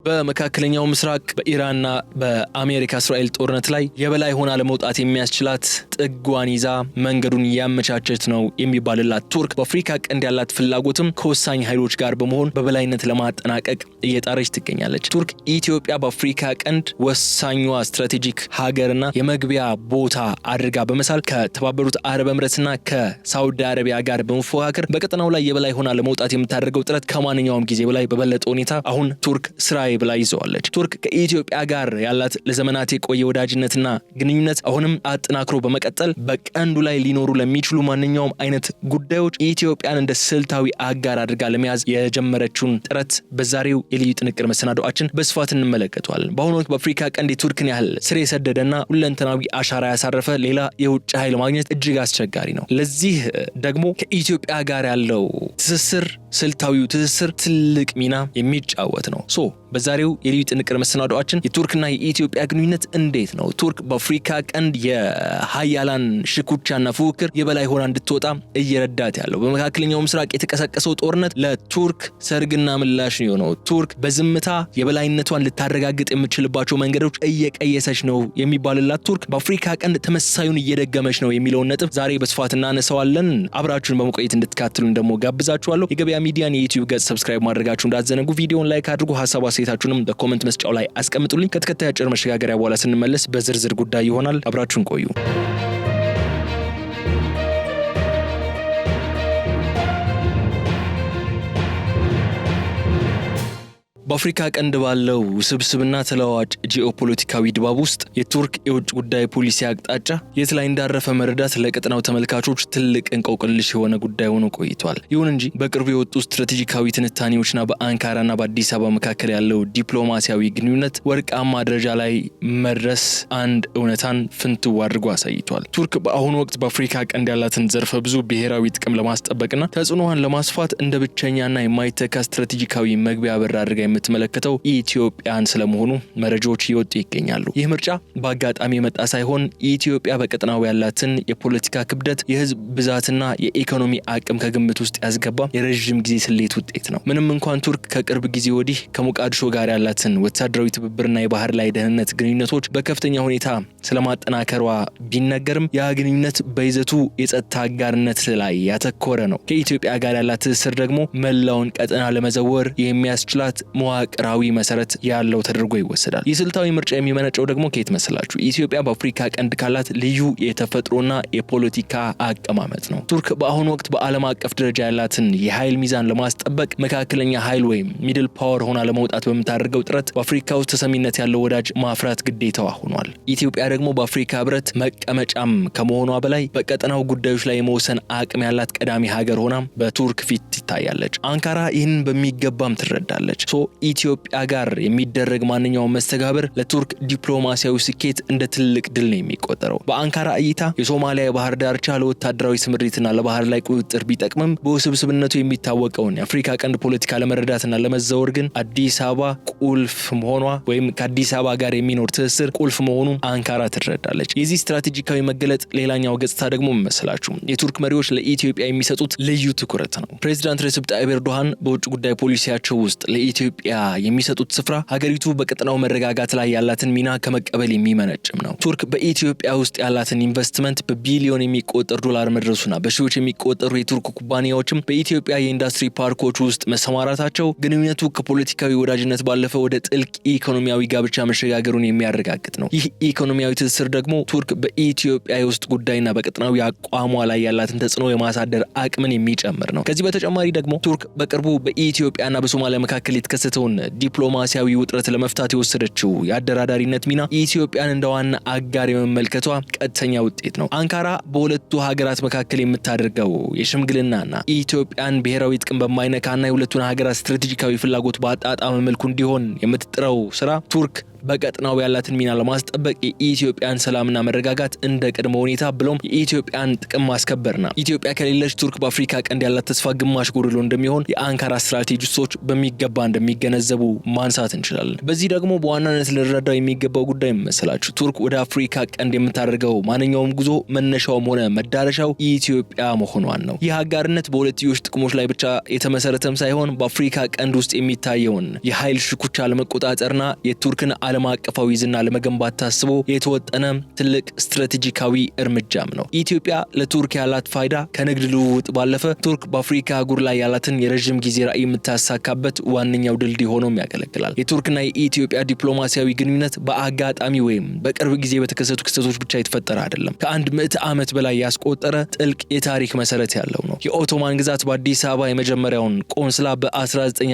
በመካከለኛው ምስራቅ በኢራንና በአሜሪካ እስራኤል ጦርነት ላይ የበላይ ሆና ለመውጣት የሚያስችላት ጥጓን ይዛ መንገዱን ያመቻቸች ነው የሚባልላት ቱርክ በአፍሪካ ቀንድ ያላት ፍላጎትም ከወሳኝ ኃይሎች ጋር በመሆን በበላይነት ለማጠናቀቅ እየጣረች ትገኛለች። ቱርክ ኢትዮጵያ በአፍሪካ ቀንድ ወሳኟ ስትራቴጂክ ሀገርና የመግቢያ ቦታ አድርጋ በመሳል ከተባበሩት አረብ ኤምሬትስና ከሳውዲ አረቢያ ጋር በመፎካከር በቀጠናው ላይ የበላይ ሆና ለመውጣት የምታደርገው ጥረት ከማንኛውም ጊዜ በላይ በበለጠ ሁኔታ አሁን ቱርክ ስራ ብላ ይዘዋለች። ቱርክ ከኢትዮጵያ ጋር ያላት ለዘመናት የቆየ ወዳጅነትና ግንኙነት አሁንም አጠናክሮ በመቀጠል በቀንዱ ላይ ሊኖሩ ለሚችሉ ማንኛውም አይነት ጉዳዮች ኢትዮጵያን እንደ ስልታዊ አጋር አድርጋ ለመያዝ የጀመረችውን ጥረት በዛሬው የልዩ ጥንቅር መሰናዶአችን በስፋት እንመለከተዋለን። በአሁኑ ወቅት በአፍሪካ ቀንድ የቱርክን ያህል ስር የሰደደና ሁለንተናዊ አሻራ ያሳረፈ ሌላ የውጭ ኃይል ማግኘት እጅግ አስቸጋሪ ነው። ለዚህ ደግሞ ከኢትዮጵያ ጋር ያለው ትስስር ስልታዊው ትስስር ትልቅ ሚና የሚጫወት ነው። በዛሬው የልዩ ጥንቅር መሰናዶአችን የቱርክና የኢትዮጵያ ግንኙነት እንዴት ነው ቱርክ በአፍሪካ ቀንድ የሀያላን ሽኩቻና ፉክክር የበላይ ሆና እንድትወጣ እየረዳት ያለው? በመካከለኛው ምስራቅ የተቀሰቀሰው ጦርነት ለቱርክ ሰርግና ምላሽ ነው። ቱርክ በዝምታ የበላይነቷን ልታረጋግጥ የምትችልባቸው መንገዶች እየቀየሰች ነው የሚባልላት ቱርክ በአፍሪካ ቀንድ ተመሳዩን እየደገመች ነው የሚለውን ነጥብ ዛሬ በስፋት እናነሳዋለን። አብራችሁን በመቆየት እንድትካተሉን ደግሞ ጋብዛችኋለሁ። የገበያ ሚዲያን የዩቲዩብ ገጽ ሰብስክራይብ ማድረጋችሁ እንዳትዘነጉ። ቪዲዮውን ላይክ አድርጉ። ሀሳብ አስተያየታችሁንም በኮሜንት መስጫው ላይ አስቀምጡልኝ። ከተከታታይ አጭር መሸጋገሪያ በኋላ ስንመለስ በዝርዝር ጉዳይ ይሆናል። አብራችሁን ቆዩ። በአፍሪካ ቀንድ ባለው ውስብስብና ተለዋዋጭ ጂኦፖለቲካዊ ድባብ ውስጥ የቱርክ የውጭ ጉዳይ ፖሊሲ አቅጣጫ የት ላይ እንዳረፈ መረዳት ለቀጠናው ተመልካቾች ትልቅ እንቆቅልሽ የሆነ ጉዳይ ሆኖ ቆይቷል። ይሁን እንጂ በቅርቡ የወጡ ስትራቴጂካዊ ትንታኔዎችና በአንካራና በአዲስ አበባ መካከል ያለው ዲፕሎማሲያዊ ግንኙነት ወርቃማ ደረጃ ላይ መድረስ አንድ እውነታን ፍንትው አድርጎ አሳይቷል። ቱርክ በአሁኑ ወቅት በአፍሪካ ቀንድ ያላትን ዘርፈ ብዙ ብሔራዊ ጥቅም ለማስጠበቅና ተጽዕኖዋን ለማስፋት እንደ ብቸኛና የማይተካ ስትራቴጂካዊ መግቢያ በር አድርጋ የምትመለከተው ኢትዮጵያን ስለመሆኑ መረጃዎች እየወጡ ይገኛሉ። ይህ ምርጫ በአጋጣሚ የመጣ ሳይሆን ኢትዮጵያ በቀጠናው ያላትን የፖለቲካ ክብደት፣ የህዝብ ብዛትና የኢኮኖሚ አቅም ከግምት ውስጥ ያስገባ የረዥም ጊዜ ስሌት ውጤት ነው። ምንም እንኳን ቱርክ ከቅርብ ጊዜ ወዲህ ከሞቃዲሾ ጋር ያላትን ወታደራዊ ትብብርና የባህር ላይ ደህንነት ግንኙነቶች በከፍተኛ ሁኔታ ስለማጠናከሯ ቢነገርም ያ ግንኙነት በይዘቱ የጸጥታ አጋርነት ላይ ያተኮረ ነው። ከኢትዮጵያ ጋር ያላት ትስስር ደግሞ መላውን ቀጠና ለመዘወር የሚያስችላት መዋቅራዊ መሰረት ያለው ተደርጎ ይወሰዳል። የስልታዊ ምርጫ የሚመነጨው ደግሞ ከየት መስላችሁ? ኢትዮጵያ በአፍሪካ ቀንድ ካላት ልዩ የተፈጥሮና የፖለቲካ አቀማመጥ ነው። ቱርክ በአሁኑ ወቅት በዓለም አቀፍ ደረጃ ያላትን የኃይል ሚዛን ለማስጠበቅ መካከለኛ ኃይል ወይም ሚድል ፓወር ሆና ለመውጣት በምታደርገው ጥረት በአፍሪካ ውስጥ ተሰሚነት ያለው ወዳጅ ማፍራት ግዴታዋ ሆኗል። ኢትዮጵያ ደግሞ በአፍሪካ ህብረት መቀመጫም ከመሆኗ በላይ በቀጠናው ጉዳዮች ላይ የመወሰን አቅም ያላት ቀዳሚ ሀገር ሆና በቱርክ ፊት ትታያለች። አንካራ ይህንን በሚገባም ትረዳለች። ኢትዮጵያ ጋር የሚደረግ ማንኛውም መስተጋብር ለቱርክ ዲፕሎማሲያዊ ስኬት እንደ ትልቅ ድል ነው የሚቆጠረው። በአንካራ እይታ የሶማሊያ የባህር ዳርቻ ለወታደራዊ ስምሪትና ለባህር ላይ ቁጥጥር ቢጠቅምም በውስብስብነቱ የሚታወቀውን የአፍሪካ ቀንድ ፖለቲካ ለመረዳትና ለመዘወር ግን አዲስ አበባ ቁልፍ መሆኗ ወይም ከአዲስ አበባ ጋር የሚኖር ትስስር ቁልፍ መሆኑ አንካራ ትረዳለች። የዚህ ስትራቴጂካዊ መገለጥ ሌላኛው ገጽታ ደግሞ መሰላችሁ የቱርክ መሪዎች ለኢትዮጵያ የሚሰጡት ልዩ ትኩረት ነው። ፕሬዚዳንት ሬሲፕ ታይብ ኤርዶሃን በውጭ ጉዳይ ፖሊሲያቸው ውስጥ ለኢትዮጵያ የሚሰጡት ስፍራ ሀገሪቱ በቀጠናው መረጋጋት ላይ ያላትን ሚና ከመቀበል የሚመነጭም ነው። ቱርክ በኢትዮጵያ ውስጥ ያላትን ኢንቨስትመንት በቢሊዮን የሚቆጠር ዶላር መድረሱና በሺዎች የሚቆጠሩ የቱርክ ኩባንያዎችም በኢትዮጵያ የኢንዱስትሪ ፓርኮች ውስጥ መሰማራታቸው ግንኙነቱ ከፖለቲካዊ ወዳጅነት ባለፈ ወደ ጥልቅ ኢኮኖሚያዊ ጋብቻ መሸጋገሩን የሚያረጋግጥ ነው። ይህ ኢኮኖሚያዊ ትስስር ደግሞ ቱርክ በኢትዮጵያ የውስጥ ጉዳይና በቀጠናዊ አቋሟ ላይ ያላትን ተጽዕኖ የማሳደር አቅምን የሚጨምር ነው። ከዚህ በተጨማሪ ደግሞ ቱርክ በቅርቡ በኢትዮጵያና በሶማሊያ መካከል የተከሰተውን ዲፕሎማሲያዊ ውጥረት ለመፍታት የወሰደችው የአደራዳሪነት ሚና ኢትዮጵያን እንደ ዋና አጋር የመመልከቷ ቀጥተኛ ውጤት ነው። አንካራ በሁለቱ ሀገራት መካከል የምታደርገው የሽምግልናና ኢትዮጵያን ብሔራዊ ጥቅም በማይነካና የሁለቱን ሀገራት ስትራቴጂካዊ ፍላጎት በአጣጣመ መልኩ እንዲሆን የምትጥረው ስራ ቱርክ በቀጠናው ያላትን ሚና ለማስጠበቅ የኢትዮጵያን ሰላምና መረጋጋት እንደ ቅድመ ሁኔታ ብሎም የኢትዮጵያን ጥቅም ማስከበርና ኢትዮጵያ ከሌለች ቱርክ በአፍሪካ ቀንድ ያላት ተስፋ ግማሽ ጎድሎ እንደሚሆን የአንካራ ስትራቴጂስቶች በሚገባ እንደሚገነዘቡ ማንሳት እንችላለን። በዚህ ደግሞ በዋናነት ልንረዳው የሚገባው ጉዳይ መሰላችሁ ቱርክ ወደ አፍሪካ ቀንድ የምታደርገው ማንኛውም ጉዞ መነሻውም ሆነ መዳረሻው ኢትዮጵያ መሆኗን ነው። ይህ አጋርነት በሁለትዮሽ ጥቅሞች ላይ ብቻ የተመሰረተም ሳይሆን በአፍሪካ ቀንድ ውስጥ የሚታየውን የኃይል ሽኩቻ ለመቆጣጠርና የቱርክን ዓለም አቀፋዊ ዝና ለመገንባት ታስቦ የተወጠነ ትልቅ ስትራቴጂካዊ እርምጃም ነው። ኢትዮጵያ ለቱርክ ያላት ፋይዳ ከንግድ ልውውጥ ባለፈ ቱርክ በአፍሪካ አህጉር ላይ ያላትን የረጅም ጊዜ ራዕይ የምታሳካበት ዋነኛው ድልድይ ሆኖም ያገለግላል። የቱርክና የኢትዮጵያ ዲፕሎማሲያዊ ግንኙነት በአጋጣሚ ወይም በቅርብ ጊዜ በተከሰቱ ክስተቶች ብቻ የተፈጠረ አይደለም። ከአንድ ምዕተ ዓመት በላይ ያስቆጠረ ጥልቅ የታሪክ መሰረት ያለው ነው። የኦቶማን ግዛት በአዲስ አበባ የመጀመሪያውን ቆንስላ በ1912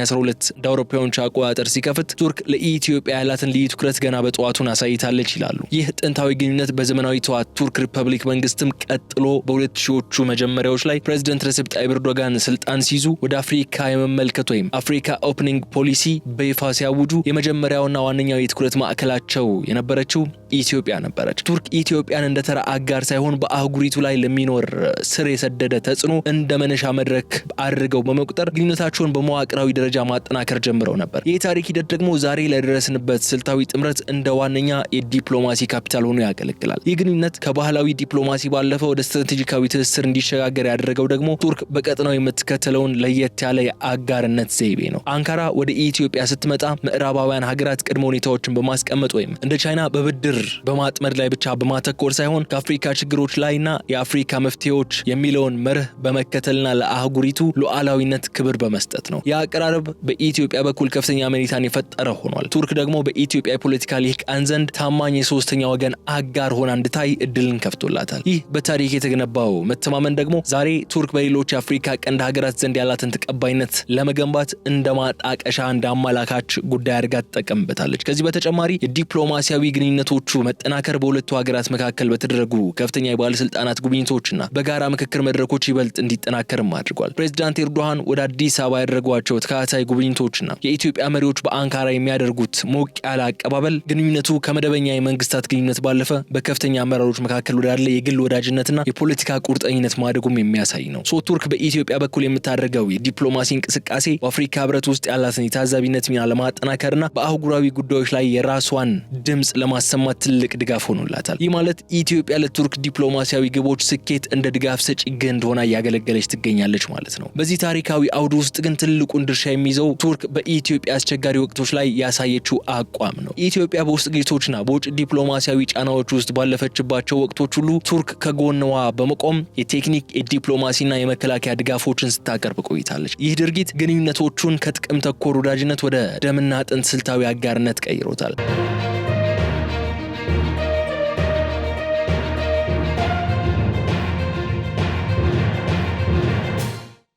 እንደ አውሮፓውያኖች አቆጣጠር ሲከፍት ቱርክ ለኢትዮጵያ ያላትን ልዩ ትኩረት ገና በጠዋቱን አሳይታለች ይላሉ። ይህ ጥንታዊ ግንኙነት በዘመናዊቷ ቱርክ ሪፐብሊክ መንግስትም ቀጥሎ በ2000ዎቹ መጀመሪያዎች ላይ ፕሬዝዳንት ረሲፕ ጣይብ ኤርዶጋን ስልጣን ሲይዙ ወደ አፍሪካ የመመልከት ወይም አፍሪካ ኦፕኒንግ ፖሊሲ በይፋ ሲያውጁ የመጀመሪያውና ዋነኛው የትኩረት ማዕከላቸው የነበረችው ኢትዮጵያ ነበረች። ቱርክ ኢትዮጵያን እንደ ተራ አጋር ሳይሆን በአህጉሪቱ ላይ ለሚኖር ስር የሰደደ ተጽዕኖ እንደ መነሻ መድረክ አድርገው በመቁጠር ግንኙነታቸውን በመዋቅራዊ ደረጃ ማጠናከር ጀምረው ነበር። ይህ ታሪክ ሂደት ደግሞ ዛሬ ለደረስንበት ስልታዊ ጥምረት እንደ ዋነኛ የዲፕሎማሲ ካፒታል ሆኖ ያገለግላል። ይህ ግንኙነት ከባህላዊ ዲፕሎማሲ ባለፈ ወደ ስትራቴጂካዊ ትስስር እንዲሸጋገር ያደረገው ደግሞ ቱርክ በቀጠናው የምትከተለውን ለየት ያለ የአጋርነት ዘይቤ ነው። አንካራ ወደ ኢትዮጵያ ስትመጣ ምዕራባውያን ሀገራት ቅድመ ሁኔታዎችን በማስቀመጥ ወይም እንደ ቻይና በብድር በማጥመድ ላይ ብቻ በማተኮር ሳይሆን ከአፍሪካ ችግሮች ላይና የአፍሪካ መፍትሄዎች የሚለውን መርህ በመከተልና ለአህጉሪቱ ሉዓላዊነት ክብር በመስጠት ነው። የአቀራረብ በኢትዮጵያ በኩል ከፍተኛ አመኔታን የፈጠረ ሆኗል። ቱርክ ደግሞ በኢትዮጵያ የፖለቲካ ልሂቃን ዘንድ ታማኝ የሶስተኛ ወገን አጋር ሆና እንድታይ እድልን ከፍቶላታል። ይህ በታሪክ የተገነባው መተማመን ደግሞ ዛሬ ቱርክ በሌሎች የአፍሪካ ቀንድ ሀገራት ዘንድ ያላትን ተቀባይነት ለመገንባት እንደ ማጣቀሻ እንደ አመላካች ጉዳይ አድርጋ ትጠቀምበታለች። ከዚህ በተጨማሪ የዲፕሎማሲያዊ ግንኙነቶቹ መጠናከር በሁለቱ ሀገራት መካከል በተደረጉ ከፍተኛ የባለስልጣናት ጉብኝቶችና በጋራ ምክክር መድረኮች ይበልጥ እንዲጠናከርም አድርጓል። ፕሬዝዳንት ኤርዶሃን ወደ አዲስ አበባ ያደረጓቸው ተከታታይ ጉብኝቶችና የኢትዮጵያ መሪዎች በአንካራ የሚያደርጉት ሞቅ ያለ አቀባበል ግንኙነቱ ከመደበኛ የመንግስታት ግንኙነት ባለፈ በከፍተኛ አመራሮች መካከል ወዳለ የግል ወዳጅነትና የፖለቲካ ቁርጠኝነት ማደጉም የሚያሳይ ነው። ቱርክ በኢትዮጵያ በኩል የምታደርገው የዲፕሎማሲ እንቅስቃሴ በአፍሪካ ህብረት ውስጥ ያላትን የታዛቢነት ሚና ለማጠናከርና በአህጉራዊ ጉዳዮች ላይ የራሷን ድምጽ ለማሰማት ትልቅ ድጋፍ ሆኖላታል። ይህ ማለት ኢትዮጵያ ለቱርክ ዲፕሎማሲያዊ ግቦች ስኬት እንደ ድጋፍ ሰጪ ግንድ ሆና እያገለገለች ትገኛለች ማለት ነው። በዚህ ታሪካዊ አውድ ውስጥ ግን ትልቁን ድርሻ የሚይዘው ቱርክ በኢትዮጵያ አስቸጋሪ ወቅቶች ላይ ያሳየችው አቋም ነው። ኢትዮጵያ በውስጥ ግጭቶችና በውጭ ዲፕሎማሲያዊ ጫናዎች ውስጥ ባለፈችባቸው ወቅቶች ሁሉ ቱርክ ከጎንዋ በመቆም የቴክኒክ የዲፕሎማሲና የመከላከያ ድጋፎችን ስታቀርብ ቆይታለች። ይህ ድርጊት ግንኙነቶቹን ከጥቅም ተኮር ወዳጅነት ወደ ደምና አጥንት ስልታዊ አጋርነት ቀይሮታል።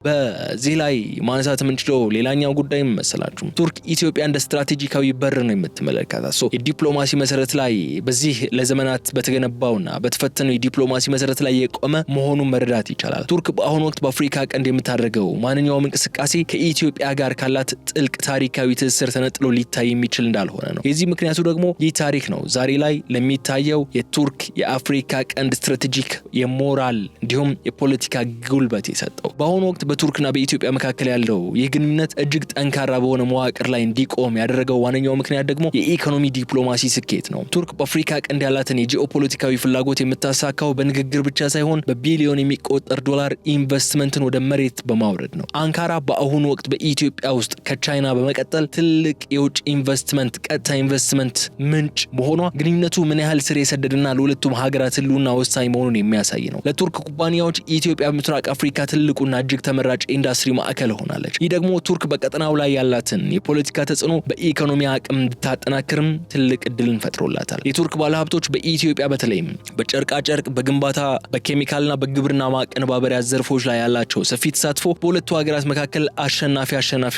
በዚህ ላይ ማንሳት የምንችለው ሌላኛው ጉዳይ መሰላችሁ ቱርክ ኢትዮጵያ እንደ ስትራቴጂካዊ በር ነው የምትመለከታት። የዲፕሎማሲ መሰረት ላይ በዚህ ለዘመናት በተገነባውና በተፈተነው የዲፕሎማሲ መሰረት ላይ የቆመ መሆኑን መረዳት ይቻላል። ቱርክ በአሁኑ ወቅት በአፍሪካ ቀንድ የምታደርገው ማንኛውም እንቅስቃሴ ከኢትዮጵያ ጋር ካላት ጥልቅ ታሪካዊ ትስስር ተነጥሎ ሊታይ የሚችል እንዳልሆነ ነው። የዚህ ምክንያቱ ደግሞ ይህ ታሪክ ነው ዛሬ ላይ ለሚታየው የቱርክ የአፍሪካ ቀንድ ስትራቴጂክ የሞራል እንዲሁም የፖለቲካ ጉልበት የሰጠው። በአሁኑ ወቅት በቱርክና በኢትዮጵያ መካከል ያለው ይህ ግንኙነት እጅግ ጠንካራ በሆነ መዋቅር ላይ እንዲቆም ያደረገው ዋነኛው ምክንያት ደግሞ የኢኮኖሚ ዲፕሎማሲ ስኬት ነው። ቱርክ በአፍሪካ ቀንድ ያላትን የጂኦፖለቲካዊ ፍላጎት የምታሳካው በንግግር ብቻ ሳይሆን በቢሊዮን የሚቆጠር ዶላር ኢንቨስትመንትን ወደ መሬት በማውረድ ነው። አንካራ በአሁኑ ወቅት በኢትዮጵያ ውስጥ ከቻይና በመቀጠል ትልቅ የውጭ ኢንቨስትመንት ቀጥታ ኢንቨስትመንት ምንጭ መሆኗ ግንኙነቱ ምን ያህል ስር የሰደደና ለሁለቱም ሀገራት ህልውና ወሳኝ መሆኑን የሚያሳይ ነው። ለቱርክ ኩባንያዎች ኢትዮጵያ በምስራቅ አፍሪካ ትልቁና እጅግ ተመራጭ ኢንዱስትሪ ማዕከል ሆናለች። ይህ ደግሞ ቱርክ በቀጠናው ላይ ያላትን የፖለቲካ ተጽዕኖ በኢኮኖሚ አቅም እንድታጠናክርም ትልቅ እድልን ፈጥሮላታል። የቱርክ ባለሀብቶች በኢትዮጵያ በተለይም በጨርቃ ጨርቅ፣ በግንባታ፣ በኬሚካልና በግብርና ማቀነባበሪያ ዘርፎች ላይ ያላቸው ሰፊ ተሳትፎ በሁለቱ ሀገራት መካከል አሸናፊ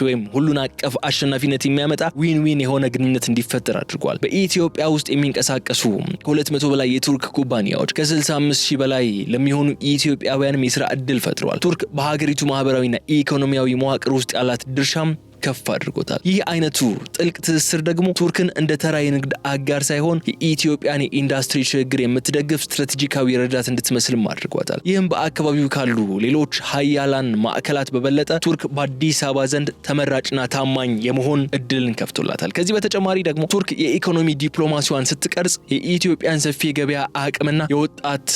ወይም ሁሉን አቀፍ አሸናፊነት የሚያመጣ ዊን ዊን የሆነ ግንኙነት እንዲፈጠር አድርጓል። በኢትዮጵያ ውስጥ የሚንቀሳቀሱ ከ200 በላይ የቱርክ ኩባንያዎች ከ65,000 በላይ ለሚሆኑ ኢትዮጵያውያንም የስራ እድል ፈጥረዋል። ቱርክ በሀገሪቱ ማህበራዊና ኢኮኖሚያዊ መዋቅር ውስጥ ያላት ድርሻም ከፍ አድርጎታል። ይህ አይነቱ ጥልቅ ትስስር ደግሞ ቱርክን እንደ ተራ የንግድ አጋር ሳይሆን የኢትዮጵያን የኢንዱስትሪ ሽግግር የምትደግፍ ስትራቴጂካዊ ረዳት እንድትመስልም አድርጓታል። ይህም በአካባቢው ካሉ ሌሎች ሀያላን ማዕከላት በበለጠ ቱርክ በአዲስ አበባ ዘንድ ተመራጭና ታማኝ የመሆን እድልን ከፍቶላታል። ከዚህ በተጨማሪ ደግሞ ቱርክ የኢኮኖሚ ዲፕሎማሲዋን ስትቀርጽ የኢትዮጵያን ሰፊ የገበያ አቅምና የወጣት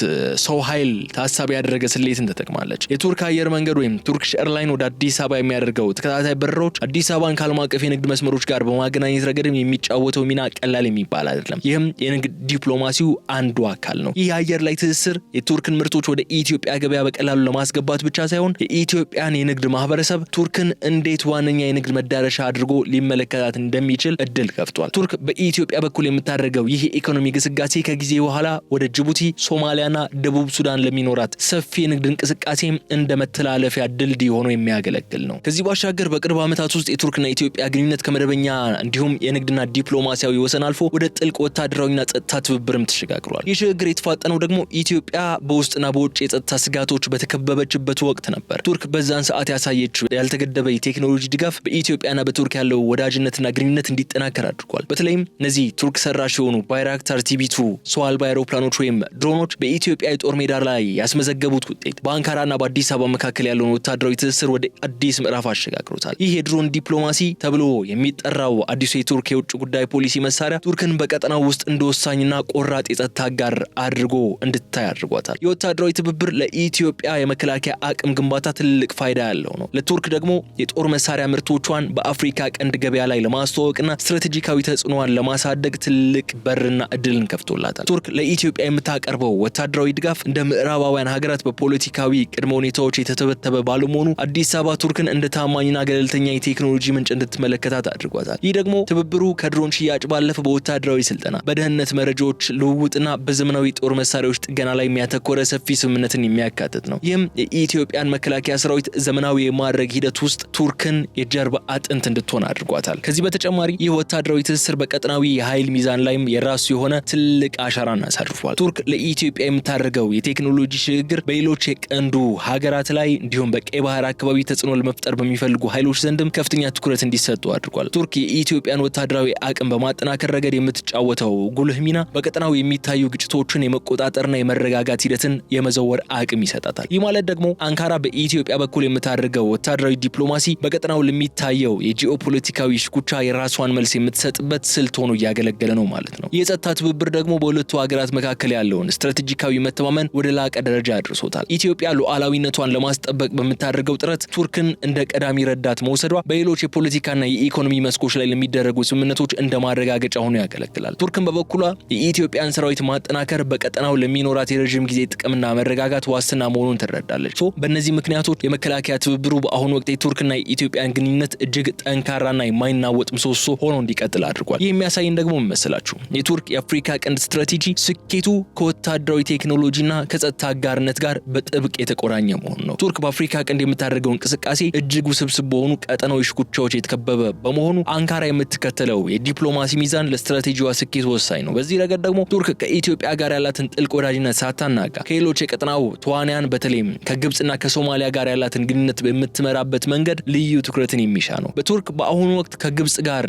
ሰው ኃይል ታሳቢ ያደረገ ስሌትን ተጠቅማለች። የቱርክ አየር መንገድ ወይም ቱርኪሽ ኤርላይን ወደ አዲስ አበባ የሚያደርገው ተከታታይ በረራዎች አዲስ አበባን ከዓለም አቀፍ የንግድ መስመሮች ጋር በማገናኘት ረገድም የሚጫወተው ሚና ቀላል የሚባል አይደለም። ይህም የንግድ ዲፕሎማሲው አንዱ አካል ነው። ይህ የአየር ላይ ትስስር የቱርክን ምርቶች ወደ ኢትዮጵያ ገበያ በቀላሉ ለማስገባት ብቻ ሳይሆን የኢትዮጵያን የንግድ ማህበረሰብ ቱርክን እንዴት ዋነኛ የንግድ መዳረሻ አድርጎ ሊመለከታት እንደሚችል እድል ከፍቷል። ቱርክ በኢትዮጵያ በኩል የምታደርገው ይህ የኢኮኖሚ ግስጋሴ ከጊዜ በኋላ ወደ ጅቡቲ፣ ሶማሊያና ደቡብ ሱዳን ለሚኖራት ሰፊ የንግድ እንቅስቃሴ እንደ መተላለፊያ ድልድይ ሆኖ የሚያገለግል ነው። ከዚህ ባሻገር በቅርብ ዓመታት ውስጥ የቱርክና ኢትዮጵያ ግንኙነት ከመደበኛ እንዲሁም የንግድና ዲፕሎማሲያዊ ወሰን አልፎ ወደ ጥልቅ ወታደራዊና ጸጥታ ትብብርም ተሸጋግሯል። ይህ ሽግግር የተፋጠነው ደግሞ ኢትዮጵያ በውስጥና በውጭ የጸጥታ ስጋቶች በተከበበችበት ወቅት ነበር። ቱርክ በዛን ሰዓት ያሳየችው ያልተገደበ የቴክኖሎጂ ድጋፍ በኢትዮጵያና በቱርክ ያለው ወዳጅነትና ግንኙነት እንዲጠናከር አድርጓል። በተለይም እነዚህ ቱርክ ሰራሽ የሆኑ ባይራክታር ቲቪ2 ሰው አልባ አውሮፕላኖች ወይም ድሮኖች በኢትዮጵያ የጦር ሜዳ ላይ ያስመዘገቡት ውጤት በአንካራና በአዲስ አበባ መካከል ያለውን ወታደራዊ ትስስር ወደ አዲስ ምዕራፍ አሸጋግሮታል። ይህ የድሮን ዲፕሎማሲ ተብሎ የሚጠራው አዲሱ የቱርክ የውጭ ጉዳይ ፖሊሲ መሳሪያ ቱርክን በቀጠናው ውስጥ እንደወሳኝና ቆራጥ የጸጥታ አጋር አድርጎ እንድታይ አድርጓታል። የወታደራዊ ትብብር ለኢትዮጵያ የመከላከያ አቅም ግንባታ ትልቅ ፋይዳ ያለው ነው። ለቱርክ ደግሞ የጦር መሳሪያ ምርቶቿን በአፍሪካ ቀንድ ገበያ ላይ ለማስተዋወቅና ስትራቴጂካዊ ተጽዕኖዋን ለማሳደግ ትልቅ በርና እድልን ከፍቶላታል። ቱርክ ለኢትዮጵያ የምታቀርበው ወታደራዊ ድጋፍ እንደ ምዕራባውያን ሀገራት በፖለቲካዊ ቅድመ ሁኔታዎች የተተበተበ ባለመሆኑ አዲስ አበባ ቱርክን እንደ ታማኝና ገለልተኛ የቴክኖሎጂ ምንጭ እንድትመለከታት አድርጓታል። ይህ ደግሞ ትብብሩ ከድሮን ሽያጭ ባለፈ በወታደራዊ ስልጠና፣ በደህንነት መረጃዎች ልውውጥና በዘመናዊ ጦር መሳሪያዎች ጥገና ላይ የሚያተኮረ ሰፊ ስምምነትን የሚያካትት ነው። ይህም የኢትዮጵያን መከላከያ ሰራዊት ዘመናዊ የማድረግ ሂደት ውስጥ ቱርክን የጀርባ አጥንት እንድትሆን አድርጓታል። ከዚህ በተጨማሪ ይህ ወታደራዊ ትስስር በቀጠናዊ የኃይል ሚዛን ላይም የራሱ የሆነ ትልቅ አሻራን አሳርፏል። ቱርክ ለኢትዮጵያ የምታደርገው የቴክኖሎጂ ሽግግር በሌሎች የቀንዱ ሀገራት ላይ እንዲሁም በቀይ ባህር አካባቢ ተጽዕኖ ለመፍጠር በሚፈልጉ ኃይሎች ዘንድም ከፍተኛ ትኩረት እንዲሰጡ አድርጓል። ቱርክ የኢትዮጵያን ወታደራዊ አቅም በማጠናከር ረገድ የምትጫወተው ጉልህ ሚና በቀጠናው የሚታዩ ግጭቶችን የመቆጣጠርና የመረጋጋት ሂደትን የመዘወር አቅም ይሰጣታል። ይህ ማለት ደግሞ አንካራ በኢትዮጵያ በኩል የምታደርገው ወታደራዊ ዲፕሎማሲ በቀጠናው ለሚታየው የጂኦፖለቲካዊ ሽኩቻ የራሷን መልስ የምትሰጥበት ስልት ሆኖ እያገለገለ ነው ማለት ነው። የጸጥታ ትብብር ደግሞ በሁለቱ ሀገራት መካከል ያለውን ስትራቴጂካዊ መተማመን ወደ ላቀ ደረጃ አድርሶታል። ኢትዮጵያ ሉዓላዊነቷን ለማስጠበቅ በምታደርገው ጥረት ቱርክን እንደ ቀዳሚ ረዳት መውሰዷ በሌሎች የፖለቲካና የኢኮኖሚ መስኮች ላይ ለሚደረጉ ስምምነቶች እንደ ማረጋገጫ ሆኖ ያገለግላል። ቱርክን በበኩሏ የኢትዮጵያን ሰራዊት ማጠናከር በቀጠናው ለሚኖራት የረዥም ጊዜ ጥቅምና መረጋጋት ዋስትና መሆኑን ትረዳለች። በእነዚህ ምክንያቶች የመከላከያ ትብብሩ በአሁኑ ወቅት የቱርክና የኢትዮጵያን ግንኙነት እጅግ ጠንካራና የማይናወጥ ምሰሶ ሆኖ እንዲቀጥል አድርጓል። ይህ የሚያሳይን ደግሞ መሰላችሁ የቱርክ የአፍሪካ ቀንድ ስትራቴጂ ስኬቱ ከወታደራዊ ቴክኖሎጂና ከጸጥታ አጋርነት ጋር በጥብቅ የተቆራኘ መሆኑ ነው። ቱርክ በአፍሪካ ቀንድ የምታደርገው እንቅስቃሴ እጅግ ውስብስብ በሆኑ ቀጠናዊ ሽኩቻዎች የተከበበ በመሆኑ አንካራ የምትከተለው የዲፕሎማሲ ሚዛን ለስትራቴጂዋ ስኬት ወሳኝ ነው። በዚህ ረገድ ደግሞ ቱርክ ከኢትዮጵያ ጋር ያላትን ጥልቅ ወዳጅነት ሳታናጋ ከሌሎች የቀጠናው ተዋንያን በተለይም ከግብጽና ከሶማሊያ ጋር ያላትን ግንኙነት በምትመራበት መንገድ ልዩ ትኩረትን የሚሻ ነው። በቱርክ በአሁኑ ወቅት ከግብጽ ጋር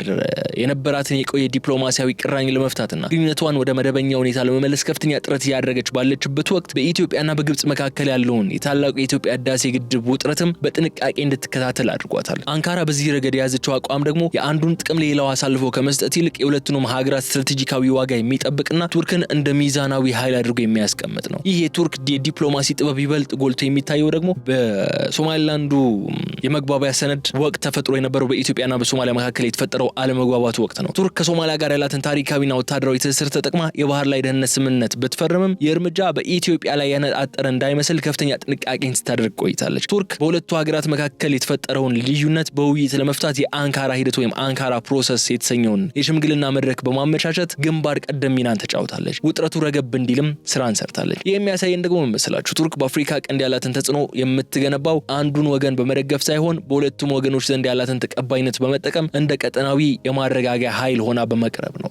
የነበራትን የቆየ ዲፕሎማሲያዊ ቅራኔ ለመፍታትና ግንኙነቷን ወደ መደበኛ ሁኔታ ለመመለስ ከፍተኛ ጥረት እያደረገች ባለችበት ወቅት በኢትዮጵያና በግብጽ መካከል ያለውን የታላቁ የኢትዮጵያ ህዳሴ ግድብ ውጥረትም በጥንቃቄ እንድትከታተል አድርጓታል። አንካራ በዚህ ረገድ የያዘችው አቋም ደግሞ የአንዱን ጥቅም ለሌላው አሳልፎ ከመስጠት ይልቅ የሁለቱንም ሀገራት ስትራቴጂካዊ ዋጋ የሚጠብቅና ቱርክን እንደ ሚዛናዊ ኃይል አድርጎ የሚያስቀምጥ ነው። ይህ የቱርክ የዲፕሎማሲ ጥበብ ይበልጥ ጎልቶ የሚታየው ደግሞ በሶማሊላንዱ የመግባቢያ ሰነድ ወቅት ተፈጥሮ የነበረው በኢትዮጵያና በሶማሊያ መካከል የተፈጠረው አለመግባባቱ ወቅት ነው። ቱርክ ከሶማሊያ ጋር ያላትን ታሪካዊና ወታደራዊ ትስስር ተጠቅማ የባህር ላይ ደህንነት ስምምነት ብትፈርምም የእርምጃ በኢትዮጵያ ላይ ያነጣጠረ እንዳይመስል ከፍተኛ ጥንቃቄን ስታደርግ ቆይታለች። ቱርክ በሁለቱ ሀገራት መካከል የተፈጠረውን ልዩነት በውይይት ለመፍታት የአንካራ ሂደት ወይም አንካራ ፕሮሰስ የተሰኘውን የሽምግልና መድረክ በማመቻቸት ግንባር ቀደም ሚናን ተጫውታለች። ውጥረቱ ረገብ እንዲልም ስራን ሰርታለች። ይህ የሚያሳየን ደግሞ መሰላችሁ ቱርክ በአፍሪካ ቀንድ ያላትን ተጽዕኖ የምትገነባው አንዱን ወገን በመደገፍ ሳይሆን በሁለቱም ወገኖች ዘንድ ያላትን ተቀባይነት በመጠቀም እንደ ቀጠናዊ የማረጋጊያ ኃይል ሆና በመቅረብ ነው።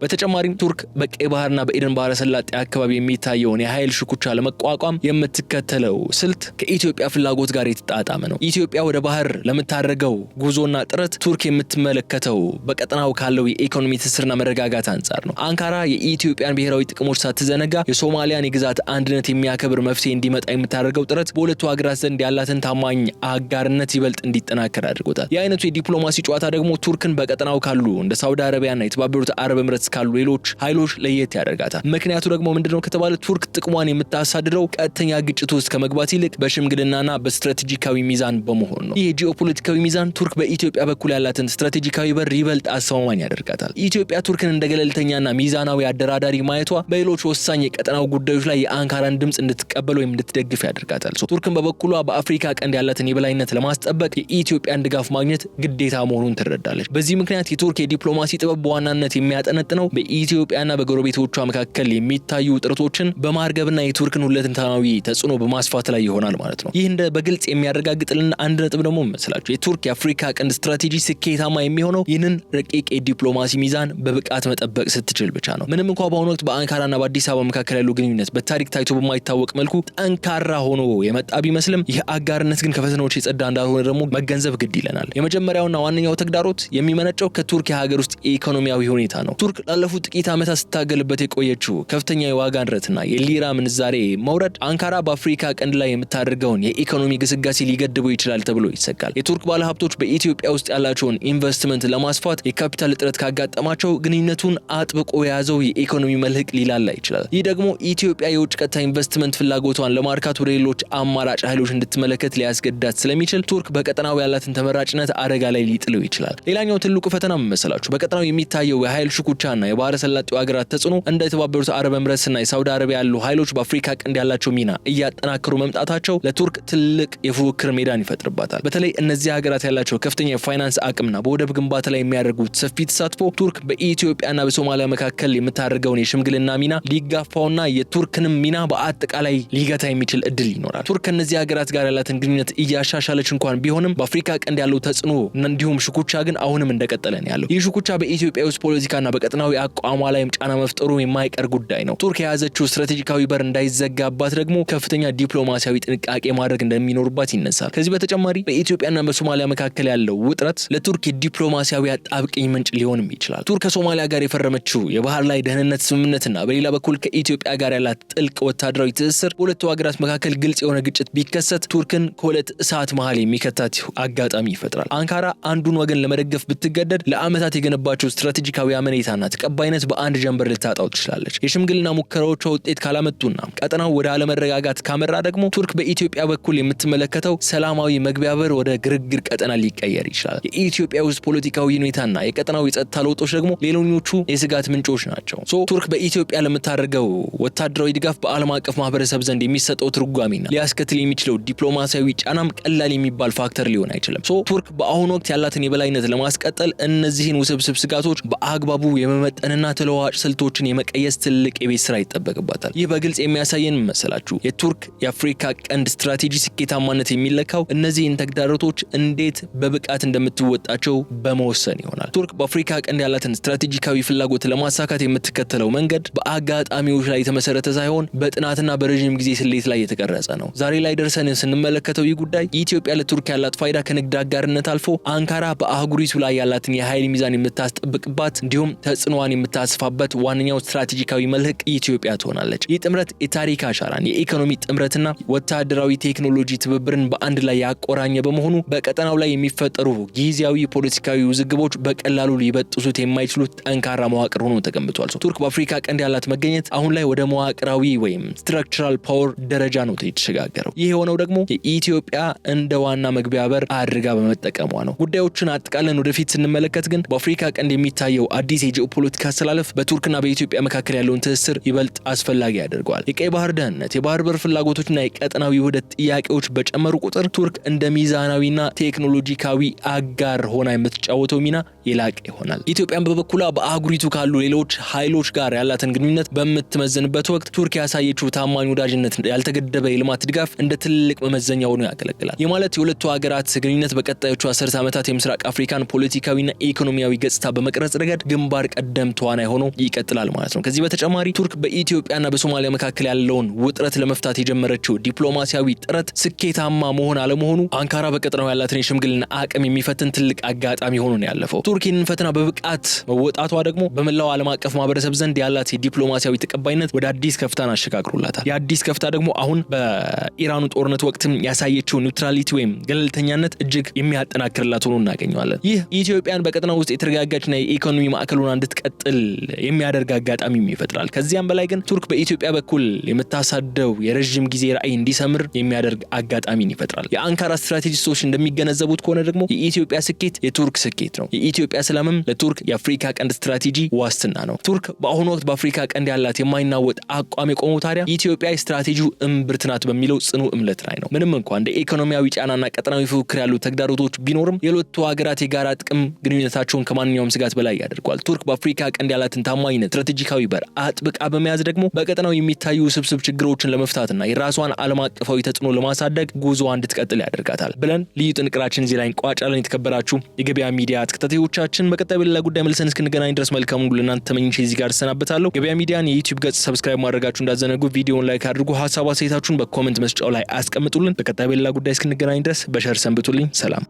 በተጨማሪም ቱርክ በቀይ ባህርና በኤደን ባህረ ሰላጤ አካባቢ የሚታየውን የኃይል ሽኩቻ ለመቋቋም የምትከተለው ስልት ከኢትዮጵያ ፍላጎት ጋር የተጣጣመ ነው። ኢትዮጵያ ወደ ባህር ለምታደርገው ጉዞና ጥረት ቱርክ የምትመለከተው በቀጠናው ካለው የኢኮኖሚ ትስስርና መረጋጋት አንጻር ነው። አንካራ የኢትዮጵያን ብሔራዊ ጥቅሞች ሳትዘነጋ የሶማሊያን የግዛት አንድነት የሚያከብር መፍትሄ እንዲመጣ የምታደርገው ጥረት በሁለቱ ሀገራት ዘንድ ያላትን ታማኝ አጋርነት ይበልጥ እንዲጠናከር አድርጎታል። የአይነቱ የዲፕሎማሲ ጨዋታ ደግሞ ቱርክን በቀጠናው ካሉ እንደ ሳውዲ አረቢያና የተባበሩት አረብ ኤምሬትስ ካሉ ሌሎች ኃይሎች ለየት ያደርጋታል። ምክንያቱ ደግሞ ምንድነው ከተባለ ቱርክ ጥቅሟን የምታሳድረው ቀጥተኛ ግጭት ውስጥ ከመግባት ይልቅ በሽምግልናና በስትራቴጂካዊ ሚዛን በመሆን ነው። ይህ ጂኦፖለቲካዊ ሚዛን ቱርክ በኢትዮጵያ በኩል ያላትን ስትራቴጂካዊ በር ይበልጥ አስተማማኝ ያደርጋታል። ኢትዮጵያ ቱርክን እንደ ገለልተኛና ሚዛናዊ አደራዳሪ ማየቷ በሌሎች ወሳኝ የቀጠናው ጉዳዮች ላይ የአንካራን ድምጽ እንድትቀበል ወይም እንድትደግፍ ያደርጋታል። ቱርክን በበኩሏ በአፍሪካ ቀንድ ያላትን የበላይነት ለማስጠበቅ የኢትዮጵያን ድጋፍ ማግኘት ግዴታ መሆኑን ትረዳለች። በዚህ ምክንያት የቱርክ የዲፕሎማሲ ጥበብ በዋናነት የሚያጠነጥነው በኢትዮጵያና በጎረቤቶቿ መካከል የሚታዩ ውጥረቶችን በማርገብና የቱርክን ሁለንተናዊ ተጽዕኖ በማስፋት ላይ ይሆናል ማለት ነው። ይህ እንደ በግልጽ የሚያረጋግጥልን አንድ ነጥብ ደግሞ መስላችሁ የቱርክ የአፍሪካ ቀንድ ስትራቴጂ ስኬታማ የሚሆነው ይህንን ረቂቅ የዲፕሎማሲ ሚዛን በብቃት መጠበቅ ስትችል ብቻ ነው። ምንም እንኳን በአሁኑ ወቅት በአንካራና በአዲስ አበባ መካከል ያለው ግንኙነት በታሪክ ታይቶ በማይታወቅ መልኩ ጠንካራ ሆኖ የመጣ ቢመስልም ይህ አጋርነት ግን ከፈተናዎች የጸዳ እንዳልሆነ ደግሞ መገንዘብ ግድ ይለናል። የመጀመሪያውና ዋነኛው ተግዳሮት የሚመነጨው ከቱርክ የሀገር ውስጥ ኢኮኖሚያዊ ሁኔታ ነው። ቱርክ ላለፉት ጥቂት ዓመታት ስታገልበት የቆየችው ከፍተኛ የዋጋ ንረትና የሊራ ምንዛሬ መውረድ አንካራ በአፍሪካ ቀንድ ላይ የምታደርገውን የኢኮኖሚ ግስጋሴ ሊገድበው ይችላል ተብሎ ይሰጋል። የቱርክ ባለሀብቶች በኢትዮጵያ ውስጥ ያላቸውን ኢንቨስትመንት ለማስፋት የካፒታል እጥረት ካጋጠማቸው ግንኙነቱን አጥብቆ የያዘው የኢኮኖሚ መልህቅ ሊላላ ይችላል። ይህ ደግሞ ኢትዮጵያ የውጭ ቀጥታ ኢንቨስትመንት ፍላጎቷን ለማርካት ወደ ሌሎች አማራጭ ኃይሎች እንድትመለከት ሊያስገዳት ስለሚችል ቱርክ በቀጠናው ያላትን ተመራጭነት አደጋ ላይ ሊጥለው ይችላል። ሌላኛው ትልቁ ፈተና መሰላችሁ በቀጠናው የሚታየው የኃይል ሽኩቻና የባህረ ሰላጤው ሀገራት ተጽዕኖ እንደ የተባበሩት አረብ ኤምሬትስና የሳውዲ አረቢያ ያሉ ኃይሎች በአፍሪካ ቀንድ ያላቸው ሚና እያጠናከሩ መምጣታቸው ለቱርክ ትልቅ የፉክክር ሜዳን ይፈጥርባታል። በተለይ እነዚህ ሀገራት ያላቸው ከፍተኛ የፋይናንስ አቅምና በወደብ ግንባታ ላይ የሚያደርጉት ሰፊ ተሳትፎ ቱርክ በኢትዮጵያና በሶማሊያ መካከል የምታደርገውን የሽምግልና ሚና ሊጋፋውና የቱርክንም ሚና በአጠቃላይ ሊገታ የሚችል እድል ይኖራል። ቱርክ ከእነዚህ ሀገራት ጋር ያላትን ግንኙነት እያሻሻለች እንኳን ቢሆንም በአፍሪካ ቀንድ ያለው ተጽዕኖ እንዲሁም ሽኩቻ ግን አሁንም እንደቀጠለ ነው ያለው። ይህ ሽኩቻ በኢትዮጵያ ውስጥ ፖለቲካና በቀጠናዊ አቋሟ ላይም ጫና መፍጠሩ የማይቀር ጉዳይ ነው። ቱርክ የያዘችው ስትራቴጂካዊ በር እንዳይዘጋባት ደግሞ ከፍተኛ ዲፕሎማሲያዊ ጥንቃቄ ማድረግ እንደሚኖርባት ይነሳል። ከዚህ በተጨማሪ በኢትዮጵያና በሶማሊያ መካከል ያለው ውጥረት ለቱርክ የዲፕሎማሲያዊ አጣብቂኝ ምንጭ ሊሆንም ይችላል። ቱርክ ከሶማሊያ ጋር የፈረመችው የባህር ላይ ደህንነት ስምምነትና በሌላ በኩል ከኢትዮጵያ ጋር ያላት ጥልቅ ወታደራዊ ትስስር በሁለቱ ሀገራት መካከል ግልጽ የሆነ ግጭት ቢከሰት ቱርክን ከሁለት እሳት መሃል የሚከታት አጋጣሚ ይፈጥራል። አንካራ አንዱን ወገን ለመደገፍ ብትገደድ ለዓመታት የገነባቸው ስትራቴጂካዊ አመኔታና ተቀባይነት በአንድ ጀንበር ልታጣው ትችላለች። የሽምግልና ሙከራዎቿ ውጤት ካላመጡና ቀጠናው ወደ አለመረጋጋት ካመራ ደግሞ ቱርክ በኢትዮጵያ በኩል የምትመለከተው ሰላማዊ መግቢያ በር ወደ ግርግር ቀጠና ሊቀየር ይችላል። የኢትዮጵያ ውስጥ ፖለቲካዊ ሁኔታና የቀጠናው የጸጥታ ለውጦች ደግሞ ሌሎኞቹ የስጋት ምንጮች ናቸው። ቱርክ በኢትዮጵያ ለምታደርገው ወታደራዊ ድጋፍ በዓለም አቀፍ ማህበረሰብ ዘንድ የሚሰጠው ትርጓሜና ሊያስከትል የሚችለው ዲፕሎማሲያዊ ጫናም ቀላል የሚባል ፋክተር ሊሆን አይችልም። ቱርክ በአሁኑ ወቅት ያላትን የበላይነት ለማስቀጠል እነዚህን ውስብስብ ስጋቶች በአግባቡ የመመጠንና ተለዋዋጭ ስልቶችን የመቀየስ ትልቅ የቤት ስራ ይጠበቅባታል። ይህ በግልጽ የሚያሳየን መሰላችሁ የቱርክ የአፍሪካ ቀንድ ስትራቴጂ ስኬታማነት የሚለካው እነዚህን ተግዳሮቶች እንዴት በብቃት እንደምትወጣቸው በመወሰን ይሆናል። ቱርክ በአፍሪካ ቀንድ ያላትን ስትራቴጂካዊ ፍላጎት ለማሳካት የምትከተለው መንገድ በአጋጣሚዎች ላይ የተመሰረተ ሳይሆን በጥናትና በረዥም ጊዜ ስሌት ላይ የተቀረጸ ነው። ዛሬ ላይ ደርሰን ስንመለከተው ይህ ጉዳይ ኢትዮጵያ ለቱርክ ያላት ፋይዳ ከንግድ አጋርነት አልፎ አንካራ በአህጉሪቱ ላይ ያላትን የኃይል ሚዛን የምታስጠብቅባት እንዲሁም ተጽዕኖዋን የምታስፋበት ዋነኛው ስትራቴጂካዊ መልህቅ ኢትዮጵያ ትሆናለች። ይህ ጥምረት የታሪክ አሻራን፣ የኢኮኖሚ ጥምረትና ወታደራዊ ቴክኖሎጂ ትብብርን በአንድ ላይ ያቆራኘ በመሆኑ በቀጠናው ላይ የሚፈጠሩ ጊዜያዊ ፖለቲካዊ ውዝግቦች በቀላሉ ሊበጥሱት የማይችሉት ጠንካራ መዋቅር ሆኖ ተገንብቷል። ቱርክ በአፍሪካ ቀንድ ያላት መገኘት አሁን ላይ ወደ መዋቅራዊ ወይም ስትራክቸራል ፓወር ደረጃ ነው የተሸጋገረው። ይህ የሆነው ደግሞ የኢትዮጵያ እንደ ዋና መግቢያ በር አድርጋ በመጠቀሟ ነው። ጉዳዮችን አጠቃለን ወደፊት ስንመለከት ግን በአፍሪካ ቀንድ የሚታየው አዲስ የጂኦፖለቲካ አሰላለፍ በቱርክና በኢትዮጵያ መካከል ያለውን ትስስር ይበልጥ አስፈላጊ ያደርገዋል። የቀይ ባህር ደህንነት፣ የባህር በር ፍላጎቶችና የቀጠናዊ ውህደት ጥያቄዎች በጨመሩ ቁጥር ቱርክ እንደ ሚዛናዊና ቴክኖሎጂካዊ አጋር ሆና የምትጫወተው ሚና የላቀ ይሆናል። ኢትዮጵያን በበኩሏ በአህጉሪቱ ካሉ ሌሎች ኃይሎች ጋር ያላትን ግንኙነት በምትመዘንበት ወቅት ቱርክ ያሳየችው ታማኝ ወዳጅነት፣ ያልተገደበ የልማት ድጋፍ እንደ ትልቅ መመዘኛ ሆኖ ያገለግላል። የማለት የሁለቱ ሀገራት ግንኙነት በቀጣዮቹ 10 ዓመታት የምስራቅ አፍሪካን ፖለቲካዊና ኢኮኖሚያዊ ገጽታ በመቅረጽ ረገድ ግንባር ቀደም ተዋናይ ሆኖ ይቀጥላል ማለት ነው። ከዚህ በተጨማሪ ቱርክ በኢትዮጵያና በሶማሊያ መካከል ያለውን ውጥረት ለመፍታት የጀመረችው ዲፕሎማሲያዊ ጥረት ስኬታማ መሆን አለመሆኑ አንካራ በቀጠናው ያላትን የሽምግልና አቅም የሚፈትን ትልቅ አጋጣሚ ሆኖ ነው ያለፈው። ቱርክ ይህንን ፈተና በብቃት መወጣቷ ደግሞ በመላው ዓለም አቀፍ ማህበረሰብ ዘንድ ያላት የዲፕሎማሲያዊ ተቀባይነት ወደ አዲስ ከፍታን አሸጋግሮላታል። የአዲስ ከፍታ ደግሞ አሁን በኢራኑ ጦርነት ወቅትም ያሳየችው ኒውትራሊቲ ወይም ገለልተኛነት እጅግ የሚያጠናክርላት ሆኖ እናገኘዋለን። ይህ ኢትዮጵያን በቀጠናው ውስጥ የተረጋጋችና የኢኮኖሚ ማዕከል ሆና እንድትቀጥል የሚያደርግ አጋጣሚ ይፈጥራል። ከዚያም በላይ ግን ቱርክ በኢትዮጵያ በኩል የምታሳደው የረጅም ጊዜ ራዕይ እንዲሰምር የሚያደርግ አጋጣሚን ይፈጥራል። የአንካራ ስትራቴጂስቶች እንደሚገነዘቡት ከሆነ ደግሞ የኢትዮጵያ ስኬት የቱርክ ስኬት ነው። የኢትዮጵያ ሰላምም ለቱርክ የአፍሪካ ቀንድ ስትራቴጂ ዋስትና ነው። ቱርክ በአሁኑ ወቅት በአፍሪካ ቀንድ ያላት የማይናወጥ አቋም የቆመው ታዲያ ኢትዮጵያ የስትራቴጂው እምብርት ናት በሚለው ጽኑ እምነት ላይ ነው። ምንም እንኳን እንደ ኢኮኖሚያዊ ጫናና ቀጠናዊ ፉክክር ያሉ ተግዳሮቶች ቢኖርም የሁለቱ ሀገራት የጋራ ጥቅም ግንኙነታቸውን ከማንኛውም ስጋት በላይ ያደርገዋል። ቱርክ በአፍሪካ ቀንድ ያላትን ታማኝነት፣ ስትራቴጂካዊ በር አጥብቃ በመያዝ ደግሞ በቀጠናው የሚታዩ ውስብስብ ችግሮችን ለመፍታትና የራሷን ዓለም አቀፋዊ ተጽዕኖ ለማሳደግ ጉዞዋ እንድትቀጥል ያደርጋታል ብለን ልዩ ጥንቅራችን እዚህ ላይ እንቋጫለን። የተከበራችሁ የገበያ ሚዲያ ተከታታዮቻችን በቀጣይ በሌላ ጉዳይ መልሰን እስክንገናኝ ድረስ መልካሙን ሁሉ ለእናንተ ተመኝቼ እዚህ ጋር እሰናበታለሁ። ገበያ ሚዲያን የዩቲዩብ ገጽ ሰብስክራይብ ማድረጋችሁ እንዳዘነጉ፣ ቪዲዮውን ላይክ አድርጉ፣ ሀሳብ አስተያየታችሁን በኮሜንት መስጫው ላይ አስቀምጡልን። በቀጣይ በሌላ ጉዳይ እስክንገናኝ ድረስ በሸር ሰንብቱልኝ። ሰላም።